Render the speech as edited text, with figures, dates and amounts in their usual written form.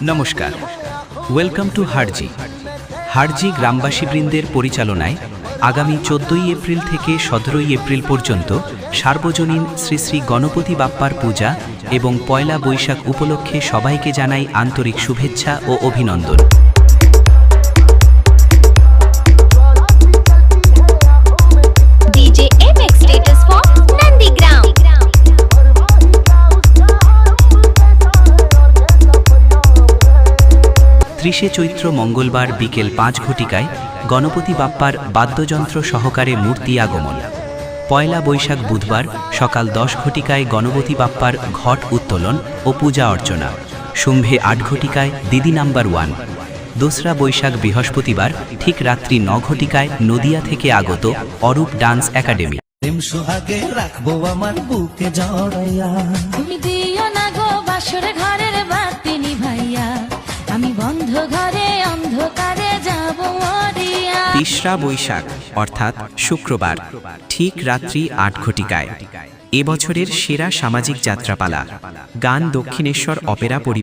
নমস্কার, welcome to Herzi. Herzi গ্রামবাসীবৃন্দের পরিচালনায় আগামী 14ই এপ্রিল থেকে 17ই এপ্রিল পর্যন্ত সার্বজনীন শ্রী শ্রী গণপতি বাপ্পার পূজা এবং পয়লা বৈশাখ উপলক্ষে সবাইকে জানাই আন্তরিক শুভেচ্ছা ও অভিনন্দন। DJ MX status for Nandigram। 30শে চৈত্র মঙ্গলবার বিকেল 5 ঘটিকায় গণপতি বাপ্পার বাদ্যযন্ত্র সহকারে মূর্তি আগমন। পয়লা বৈশাখ বুধবার সকাল 10 ঘটিকায় গণপতি বাপ্পার ঘট উত্তোলন ও পূজা অর্চনা। সন্ধ্যে 8 ঘটিকায় দিদি নাম্বার 1। দোসরা বৈশাখ বৃহস্পতিবার ঠিক রাত্রি 9 ঘটিকায় নদিয়া থেকে আগত অরূপ ডান্স একাডেমি। তুমি দিও না গো বাসর ঘরের বাতি নিভাইয়া, আমি বন্ধ ঘরে অন্ধকারে যাব মরিয়া। তেসরা বৈশাখ অর্থাৎ শুক্রবার ঠিক রাত্রি 8 ঘটিকায় এবছরের সেরা সামাজিক যাত্রাপালা গান দক্ষিণেশ্বর অপেরা